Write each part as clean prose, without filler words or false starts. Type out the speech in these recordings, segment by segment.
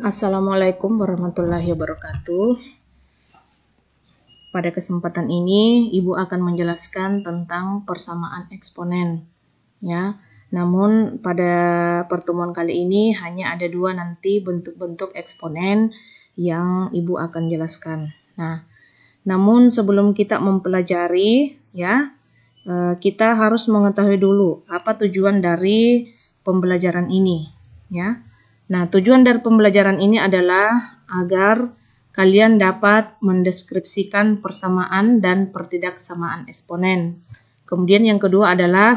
Assalamualaikum warahmatullahi wabarakatuh. Pada kesempatan ini, Ibu akan menjelaskan tentang persamaan eksponen. Ya, namun pada pertemuan kali ini hanya ada dua nanti bentuk-bentuk eksponen yang Ibu akan jelaskan. Nah, namun sebelum kita mempelajari, kita harus mengetahui dulu apa tujuan dari pembelajaran ini. Ya. Nah, tujuan dari pembelajaran ini adalah agar kalian dapat mendeskripsikan persamaan dan pertidaksamaan eksponen. Kemudian yang kedua adalah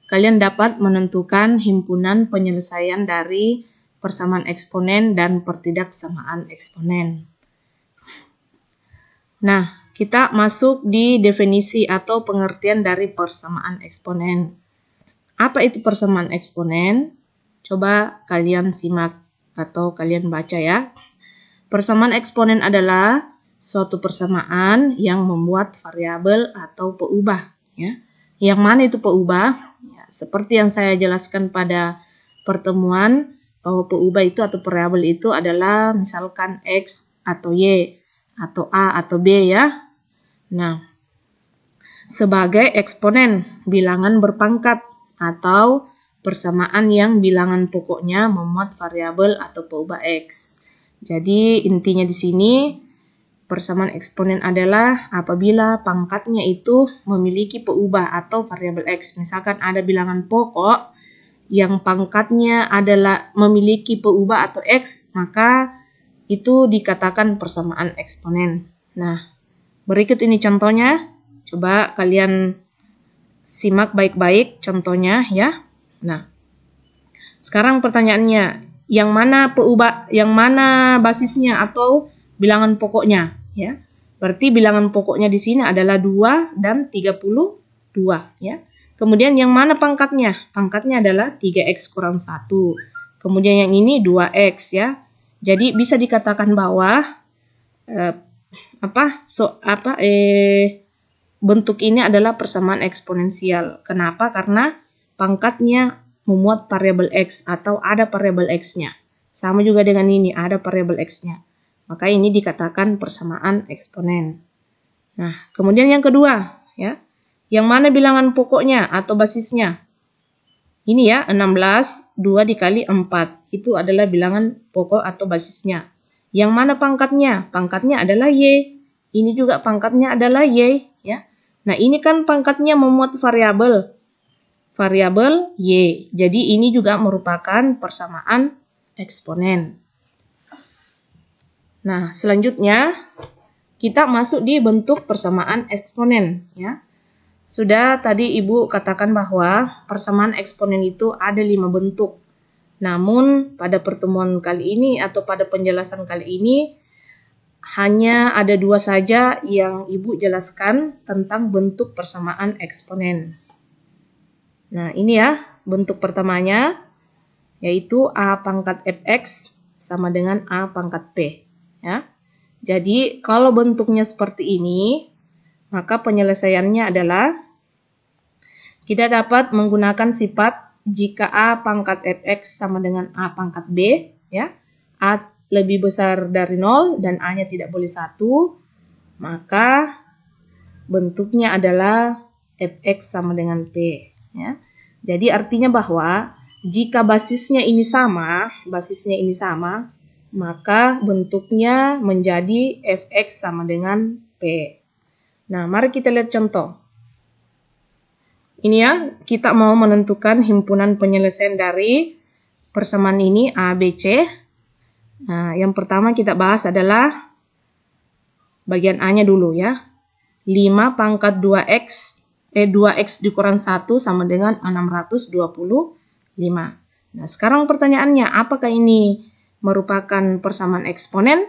kalian dapat menentukan himpunan penyelesaian dari persamaan eksponen dan pertidaksamaan eksponen. Nah, kita masuk di definisi atau pengertian dari persamaan eksponen. Apa itu persamaan eksponen? Coba kalian simak atau kalian baca ya. Persamaan eksponen adalah suatu persamaan yang membuat variabel atau peubah. Ya. Yang mana itu peubah? Ya, seperti yang saya jelaskan pada pertemuan, bahwa peubah itu atau variabel itu adalah misalkan X atau Y atau A atau B ya. Nah, sebagai eksponen bilangan berpangkat atau persamaan yang bilangan pokoknya memuat variabel atau peubah X. Jadi intinya di sini persamaan eksponen adalah apabila pangkatnya itu memiliki peubah atau variabel X. Misalkan ada bilangan pokok yang pangkatnya adalah memiliki peubah atau X, maka itu dikatakan persamaan eksponen. Nah, berikut ini contohnya. Coba kalian simak baik-baik contohnya ya. Nah, sekarang pertanyaannya, yang mana peubah, yang mana basisnya atau bilangan pokoknya ya? Berarti bilangan pokoknya di sini adalah 2 dan 32 ya. Kemudian yang mana pangkatnya? Pangkatnya adalah 3x kurang 1. Kemudian yang ini 2x ya. Jadi bisa dikatakan bahwa bentuk ini adalah persamaan eksponensial. Kenapa? Karena pangkatnya memuat variabel X atau ada variabel X-nya. Sama juga dengan ini, ada variabel X-nya. Maka ini dikatakan persamaan eksponen. Nah, kemudian yang kedua, ya. Yang mana bilangan pokoknya atau basisnya? Ini ya, 16, 2 dikali 4. Itu adalah bilangan pokok atau basisnya. Yang mana pangkatnya? Pangkatnya adalah Y. Ini juga pangkatnya adalah Y, ya. Nah, ini kan pangkatnya memuat variabel Y. Jadi ini juga merupakan persamaan eksponen. Nah, selanjutnya kita masuk di bentuk persamaan eksponen ya. Sudah tadi Ibu katakan bahwa persamaan eksponen itu ada 5 bentuk. Namun pada pertemuan kali ini atau pada penjelasan kali ini hanya ada 2 saja yang Ibu jelaskan tentang bentuk persamaan eksponen. Nah, ini ya bentuk pertamanya, yaitu A pangkat fx sama dengan A pangkat p. Ya. Jadi, kalau bentuknya seperti ini, maka penyelesaiannya adalah kita dapat menggunakan sifat jika A pangkat fx sama dengan A pangkat b, ya. A lebih besar dari 0 dan A-nya tidak boleh 1, maka bentuknya adalah fx sama dengan p. Ya. Jadi artinya bahwa jika basisnya ini sama, maka bentuknya menjadi fx sama dengan p. Nah, mari kita lihat contoh. Ini ya, kita mau menentukan himpunan penyelesaian dari persamaan ini A, B, C. Nah, yang pertama kita bahas adalah bagian A-nya dulu ya. 5 pangkat 2x dikurang 1 sama dengan 625. Nah, sekarang pertanyaannya, apakah ini merupakan persamaan eksponen?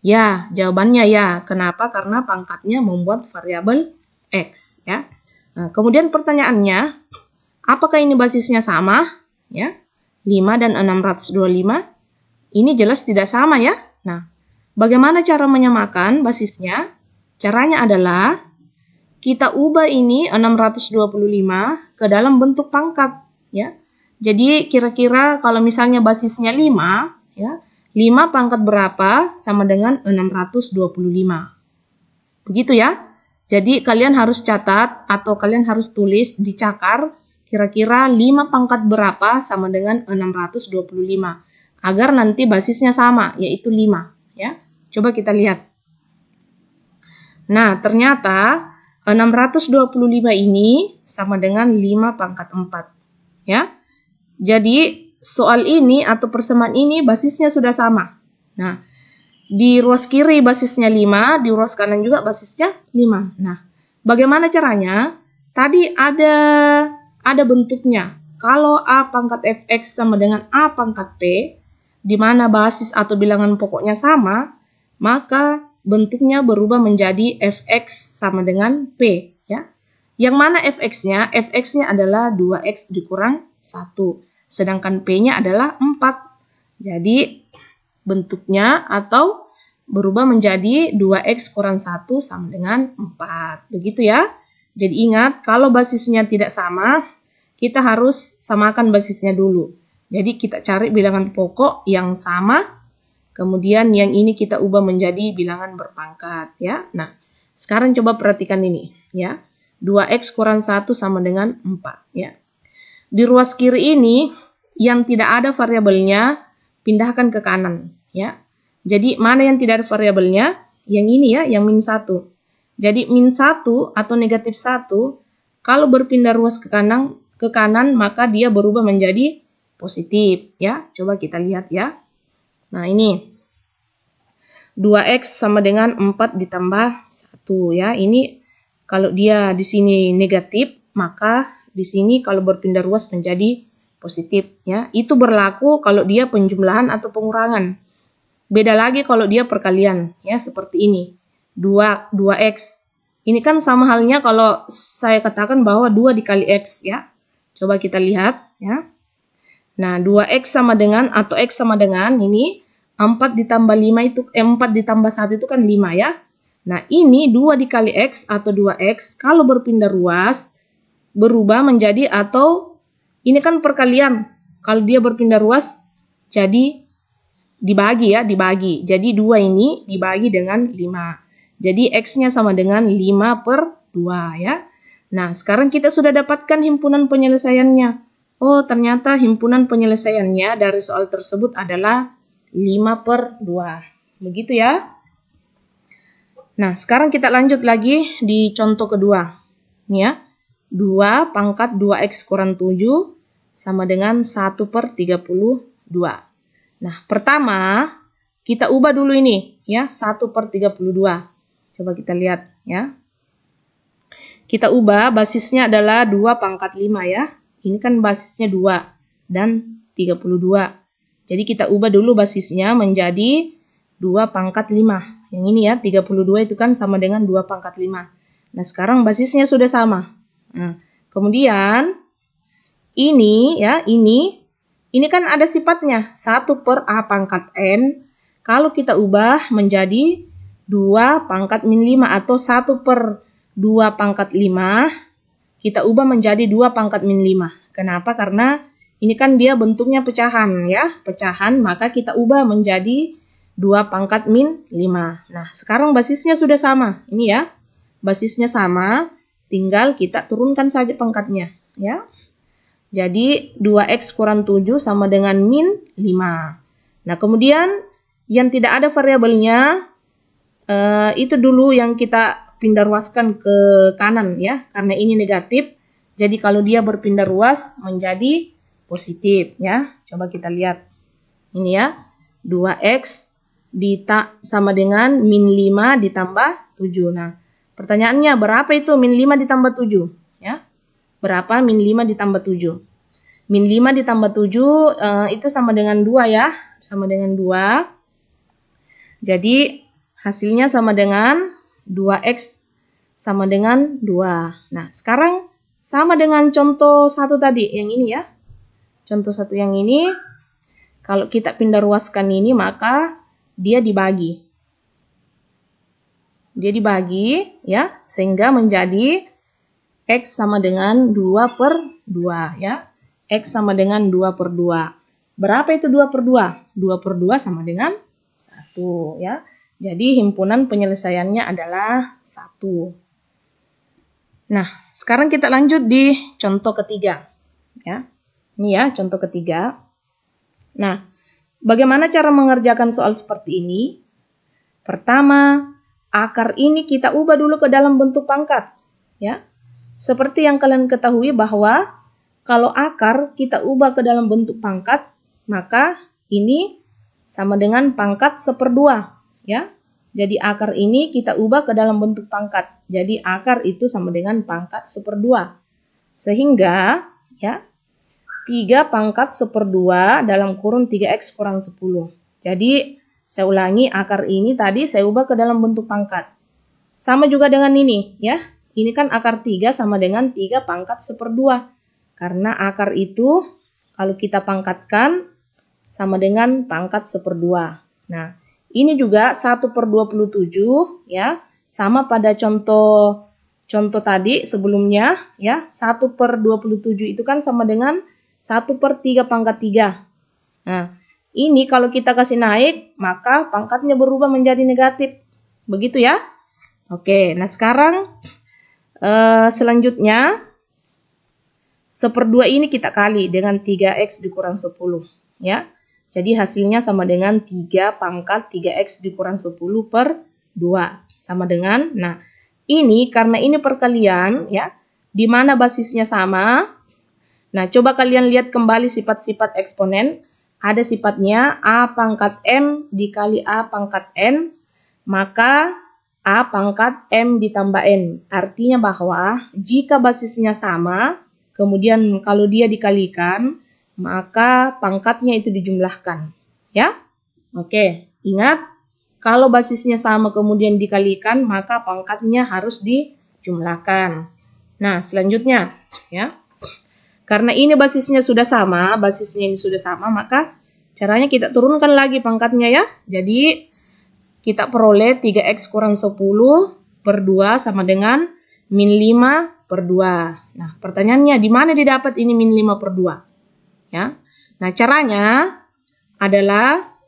Ya, jawabannya ya. Kenapa? Karena pangkatnya membuat variabel X ya. Nah, kemudian pertanyaannya, apakah ini basisnya sama? Ya. 5 dan 625. Ini jelas tidak sama ya. Nah, bagaimana cara menyamakan basisnya? Caranya adalah kita ubah ini 625 ke dalam bentuk pangkat ya. Jadi kira-kira kalau misalnya basisnya 5 ya, 5 pangkat berapa sama dengan 625. Begitu ya. Jadi kalian harus catat atau kalian harus tulis, dicakar kira-kira 5 pangkat berapa sama dengan 625. Agar nanti basisnya sama, yaitu 5. Ya. Coba kita lihat. Nah, ternyata 625 ini sama dengan 5 pangkat 4. Ya. Jadi soal ini atau persamaan ini basisnya sudah sama. Nah, di ruas kiri basisnya 5, di ruas kanan juga basisnya 5. Nah, bagaimana caranya? Tadi ada bentuknya. Kalau A pangkat fx sama dengan A pangkat p, di mana basis atau bilangan pokoknya sama, maka bentuknya berubah menjadi fx sama dengan p. Ya. Yang mana fx-nya? Fx-nya adalah 2x dikurang 1. Sedangkan p-nya adalah 4. Jadi bentuknya atau berubah menjadi 2x kurang 1 sama dengan 4. Begitu ya. Jadi ingat, kalau basisnya tidak sama, kita harus samakan basisnya dulu. Jadi kita cari bilangan pokok yang sama, kemudian yang ini kita ubah menjadi bilangan berpangkat. Ya. Nah, sekarang coba perhatikan ini. Ya. 2x kurang 1 sama dengan 4. Ya. Di ruas kiri ini, yang tidak ada variabelnya, pindahkan ke kanan. Ya. Jadi mana yang tidak ada variabelnya? Yang ini ya, yang min 1. Jadi min 1 atau negatif 1, kalau berpindah ruas ke kanan, maka dia berubah menjadi positif. Ya. Coba kita lihat ya. Nah ini, 2x sama dengan 4 ditambah 1 ya. Ini kalau dia di sini negatif, maka di sini kalau berpindah ruas menjadi positif ya. Itu berlaku kalau dia penjumlahan atau pengurangan. Beda lagi kalau dia perkalian ya, seperti ini. 2x. Ini kan sama halnya kalau saya katakan bahwa 2 dikali x ya. Coba kita lihat ya. Nah, 2x sama dengan atau x sama dengan ini 4 ditambah 5 itu 4 ditambah 1 itu kan 5 ya. Nah, ini 2 dikali x atau 2x kalau berpindah ruas berubah menjadi atau ini kan perkalian. Kalau dia berpindah ruas jadi dibagi ya, dibagi. Jadi 2 ini dibagi dengan 5. Jadi x-nya sama dengan 5/2 ya. Nah, sekarang kita sudah dapatkan himpunan penyelesaiannya. Oh, ternyata himpunan penyelesaiannya dari soal tersebut adalah 5/2. Begitu ya. Nah, sekarang kita lanjut lagi di contoh kedua. Ini ya. 2 pangkat 2x kurang 7 sama dengan 1/32. Nah, pertama kita ubah dulu ini ya, 1/32. Coba kita lihat ya. Kita ubah basisnya adalah 2 pangkat 5 ya. Ini kan basisnya 2 dan 32. Jadi kita ubah dulu basisnya menjadi 2 pangkat 5. Yang ini ya, 32 itu kan sama dengan 2 pangkat 5. Nah, sekarang basisnya sudah sama. Nah, kemudian ini ya, ini kan ada sifatnya 1/a pangkat n. Kalau kita ubah menjadi 2 pangkat min 5 atau 1/2 pangkat 5, kita ubah menjadi 2 pangkat min 5. Kenapa? Karena ini kan dia bentuknya pecahan ya, pecahan, maka kita ubah menjadi 2 pangkat min 5. Nah, sekarang basisnya sudah sama. Ini ya, basisnya sama. Tinggal kita turunkan saja pangkatnya ya. Jadi 2x kurang 7 sama dengan min 5. Nah, kemudian yang tidak ada variabelnya itu dulu yang kita pindah ruaskan ke kanan ya, karena ini negatif. Jadi kalau dia berpindah ruas menjadi positif ya. Coba kita lihat. Ini ya, 2x sama dengan min 5 ditambah 7. Nah, pertanyaannya berapa itu min 5 ditambah 7? Ya. Berapa min 5 ditambah 7? Min 5 ditambah 7 itu sama dengan 2 ya. Sama dengan 2. Jadi hasilnya sama dengan 2x sama dengan 2. Nah, sekarang sama dengan contoh 1 tadi. Yang ini ya. Contoh 1 yang ini. Kalau kita pindah ruaskan ini maka dia dibagi. Dia dibagi ya, sehingga menjadi x sama dengan 2/2 ya. X sama dengan 2/2. Berapa itu 2 per 2? 2 per 2 sama dengan 1 ya. Jadi himpunan penyelesaiannya adalah 1. Nah, sekarang kita lanjut di contoh ketiga. Ya. Ini ya contoh ketiga. Nah, bagaimana cara mengerjakan soal seperti ini? Pertama, akar ini kita ubah dulu ke dalam bentuk pangkat. Ya. Seperti yang kalian ketahui bahwa kalau akar kita ubah ke dalam bentuk pangkat, maka ini sama dengan pangkat 1/2. Ya. Jadi akar ini kita ubah ke dalam bentuk pangkat. Jadi akar itu sama dengan pangkat 1/2. Sehingga ya 3 pangkat 1/2 dalam kurung 3x kurang 10. Jadi saya ulangi, akar ini tadi saya ubah ke dalam bentuk pangkat. Sama juga dengan ini ya. Ini kan akar 3 sama dengan 3 pangkat 1/2. Karena akar itu kalau kita pangkatkan sama dengan pangkat 1/2. Nah, ini juga 1/27 ya. Sama pada contoh tadi sebelumnya ya. 1/27 itu kan sama dengan 1/3 pangkat 3. Nah, ini kalau kita kasih naik, maka pangkatnya berubah menjadi negatif. Begitu ya. Oke, nah sekarang selanjutnya 1/2 ini kita kali dengan 3x dikurang 10 ya. Jadi hasilnya sama dengan 3 pangkat 3x dikurang 10 per 2. Sama dengan, nah ini karena ini perkalian ya, di mana basisnya sama. Nah coba kalian lihat kembali sifat-sifat eksponen. Ada sifatnya A pangkat M dikali A pangkat N, maka A pangkat M ditambah N. Artinya bahwa jika basisnya sama, kemudian kalau dia dikalikan, maka pangkatnya itu dijumlahkan. Ya? Oke, ingat kalau basisnya sama kemudian dikalikan, maka pangkatnya harus dijumlahkan. Nah, selanjutnya ya. Karena ini basisnya ini sudah sama, maka caranya kita turunkan lagi pangkatnya ya. Jadi kita peroleh 3x kurang 10 per 2 sama dengan min 5 per 2. Nah, pertanyaannya di mana didapat ini min 5 per 2? Ya. Nah, caranya adalah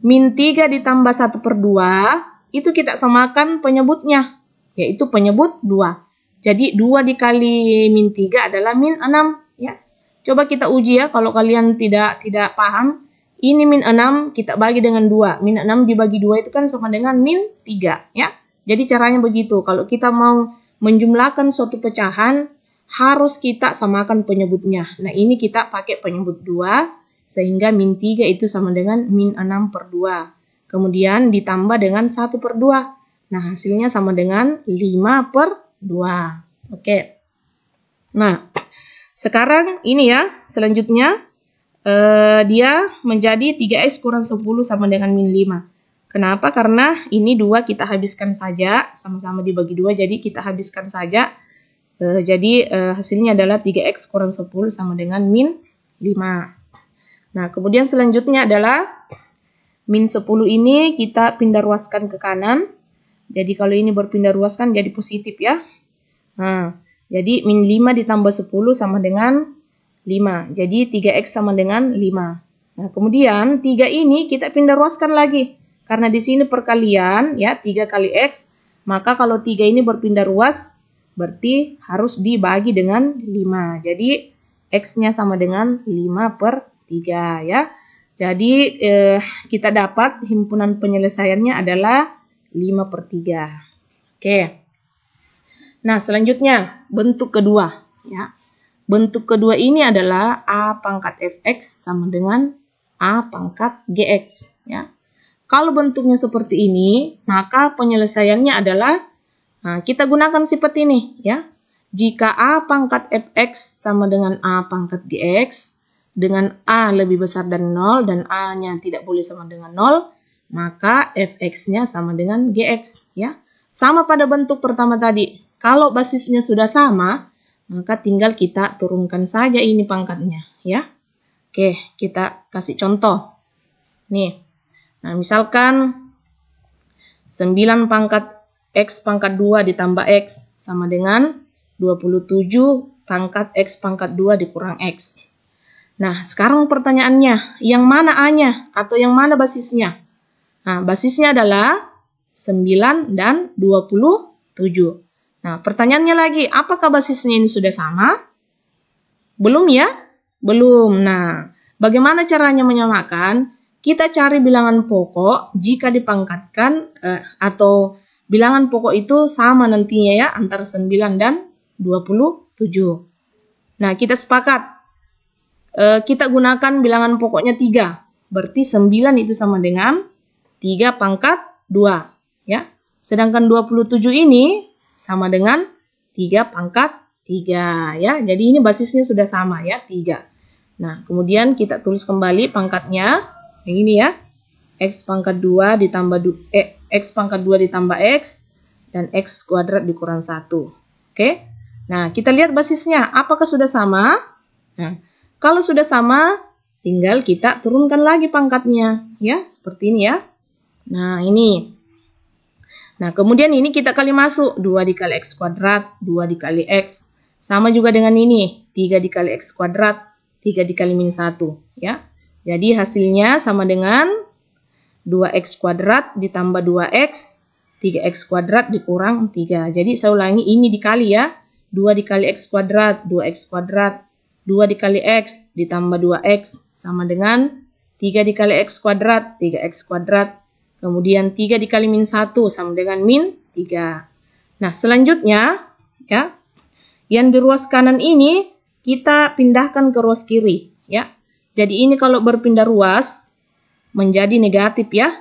min 3 ditambah 1 per 2 itu kita samakan penyebutnya, yaitu penyebut 2. Jadi 2 dikali min 3 adalah min 6 ya. Coba kita uji ya, kalau kalian tidak paham, ini min 6 kita bagi dengan 2. Min 6 dibagi 2 itu kan sama dengan min 3 ya. Jadi caranya begitu. Kalau kita mau menjumlahkan suatu pecahan, harus kita samakan penyebutnya. Nah, ini kita pakai penyebut 2, sehingga min 3 itu sama dengan min 6 per 2. Kemudian ditambah dengan 1 per 2. Nah, hasilnya sama dengan 5 per 2. Oke. Nah, sekarang ini ya, selanjutnya dia menjadi 3x kurang 10 sama dengan min 5. Kenapa? Karena ini 2 kita habiskan saja, sama-sama dibagi 2, jadi kita habiskan saja. Jadi hasilnya adalah 3x kurang 10 sama dengan min 5. Nah, kemudian selanjutnya adalah min 10 ini kita pindah ruaskan ke kanan. Jadi kalau ini berpindah ruaskan jadi positif ya. Nah, jadi min 5 ditambah 10 sama dengan 5. Jadi 3x sama dengan 5. Nah, kemudian 3 ini kita pindah ruaskan lagi. Karena di sini perkalian ya, 3 kali x. Maka kalau 3 ini berpindah ruas, berarti harus dibagi dengan 5. Jadi x-nya sama dengan 5 per 3 ya. Jadi kita dapat himpunan penyelesaiannya adalah 5 per 3. Oke. Nah, selanjutnya bentuk kedua ya. Bentuk kedua ini adalah A pangkat fx sama dengan A pangkat gx ya. Kalau bentuknya seperti ini, maka penyelesaiannya adalah kita gunakan sifat ini ya. Jika A pangkat fx sama dengan A pangkat gx, dengan A lebih besar dari 0 dan A-nya tidak boleh sama dengan 0, maka fx-nya sama dengan gx ya. Sama pada bentuk pertama tadi. Kalau basisnya sudah sama, maka tinggal kita turunkan saja ini pangkatnya ya. Oke, kita kasih contoh. Nih. Nah, misalkan 9 pangkat x pangkat 2 ditambah x sama dengan 27 pangkat x pangkat 2 dikurang x. Nah, sekarang pertanyaannya, yang mana A-nya atau yang mana basisnya? Nah, basisnya adalah 9 dan 27. Nah, pertanyaannya lagi, apakah basisnya ini sudah sama? Belum ya? Belum. Nah, bagaimana caranya menyamakan? Kita cari bilangan pokok jika dipangkatkan atau bilangan pokok itu sama nantinya ya antara 9 dan 27. Nah, kita sepakat kita gunakan bilangan pokoknya 3. Berarti 9 itu sama dengan 3 pangkat 2 ya. Sedangkan 27 ini sama dengan 3 pangkat 3 ya. Jadi ini basisnya sudah sama ya, 3. Nah, kemudian kita tulis kembali pangkatnya. Yang ini ya. X pangkat 2 ditambah X pangkat 2 ditambah X dan X kuadrat dikurang 1. Oke. Nah, kita lihat basisnya. Apakah sudah sama? Nah, kalau sudah sama, tinggal kita turunkan lagi pangkatnya. Ya, seperti ini ya. Nah, ini. Nah, kemudian ini kita kali masuk. 2 dikali X kuadrat, 2 dikali X. Sama juga dengan ini. 3 dikali X kuadrat, 3 dikali min 1. Ya. Jadi hasilnya sama dengan 2X kuadrat ditambah 2X, 3X kuadrat dikurang 3. Jadi saya ulangi, ini dikali ya. 2 dikali X kuadrat, 2X kuadrat. 2 dikali X ditambah 2X sama dengan 3 dikali X kuadrat, 3X kuadrat. Kemudian 3 dikali min 1 sama dengan min 3. Nah, selanjutnya ya, yang di ruas kanan ini kita pindahkan ke ruas kiri ya. Jadi ini kalau berpindah ruas menjadi negatif ya.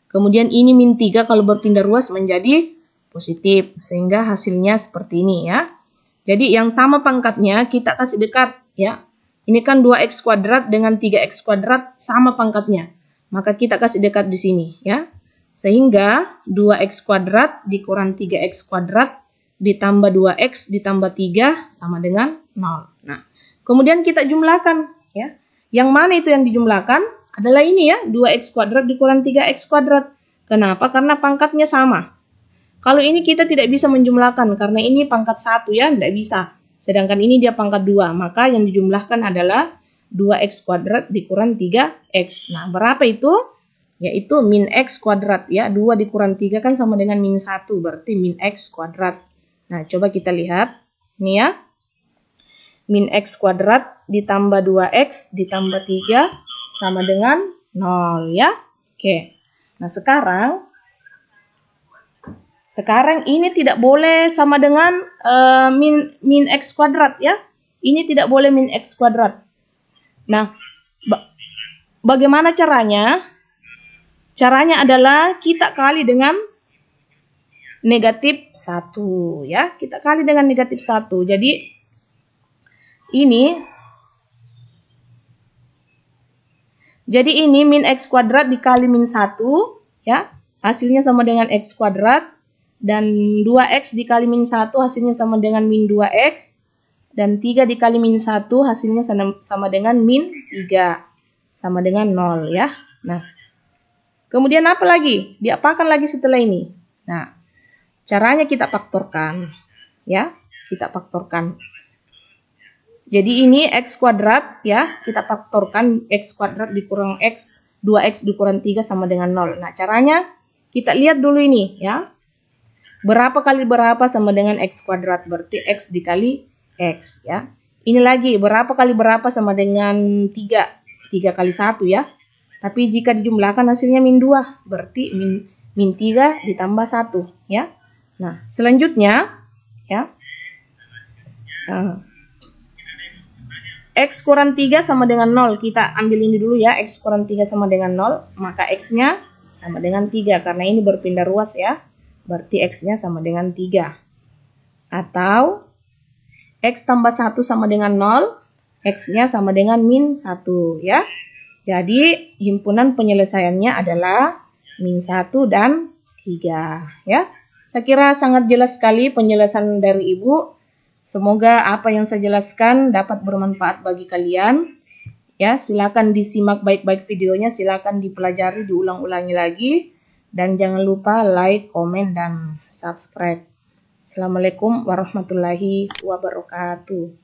Kemudian ini min 3 kalau berpindah ruas menjadi positif. Sehingga hasilnya seperti ini ya. Jadi yang sama pangkatnya kita kasih dekat ya. Ini kan 2X kuadrat dengan 3X kuadrat sama pangkatnya. Maka kita kasih dekat di sini ya. Sehingga 2X kuadrat dikurang 3X kuadrat ditambah 2X ditambah 3 sama dengan 0. Nah, kemudian kita jumlahkan ya. Yang mana itu yang dijumlahkan? Adalah ini ya, 2X kuadrat dikurang 3X kuadrat. Kenapa? Karena pangkatnya sama. Kalau ini kita tidak bisa menjumlahkan, karena ini pangkat 1 ya, tidak bisa. Sedangkan ini dia pangkat 2, maka yang dijumlahkan adalah 2X kuadrat dikurang 3X. Nah, berapa itu? Yaitu min X kuadrat ya, 2 dikurang 3 kan sama dengan min 1, berarti min X kuadrat. Nah, coba kita lihat, ini ya. Min X kuadrat ditambah 2X ditambah 3 sama dengan 0 ya. Oke. Nah, sekarang ini tidak boleh sama dengan min X kuadrat ya. Ini tidak boleh min X kuadrat. Nah, bagaimana caranya? Caranya adalah kita kali dengan negatif 1 ya. Kita kali dengan negatif 1. Jadi ini min X kuadrat dikali min 1 ya. Hasilnya sama dengan X kuadrat. Dan 2X dikali min 1 hasilnya sama dengan min 2X. Dan 3 dikali min 1 hasilnya sama dengan min 3. Sama dengan 0 ya. Nah, kemudian apa lagi? Diapakan lagi setelah ini? Nah, caranya kita faktorkan ya. Kita faktorkan. Jadi ini X kuadrat ya, kita faktorkan X kuadrat dikurang X, 2X dikurang 3 sama dengan 0. Nah, caranya kita lihat dulu ini ya. Berapa kali berapa sama dengan X kuadrat, berarti X dikali X ya. Ini lagi, berapa kali berapa sama dengan 3, 3 kali 1 ya. Tapi jika dijumlahkan hasilnya min 2, berarti min 3 ditambah 1 ya. Nah, selanjutnya ya. X kurang 3 sama dengan 0. Kita ambil ini dulu ya. X kurang 3 sama dengan 0. Maka X-nya sama dengan 3. Karena ini berpindah ruas ya. Berarti X-nya sama dengan 3. Atau X tambah 1 sama dengan 0. X-nya sama dengan min 1 ya. Jadi himpunan penyelesaiannya adalah min 1 dan 3 ya. Saya kira sangat jelas sekali penjelasan dari Ibu. Semoga apa yang saya jelaskan dapat bermanfaat bagi kalian. Ya, silakan disimak baik-baik videonya, silakan dipelajari, diulang-ulangi lagi. Dan jangan lupa like, komen, dan subscribe. Assalamualaikum warahmatullahi wabarakatuh.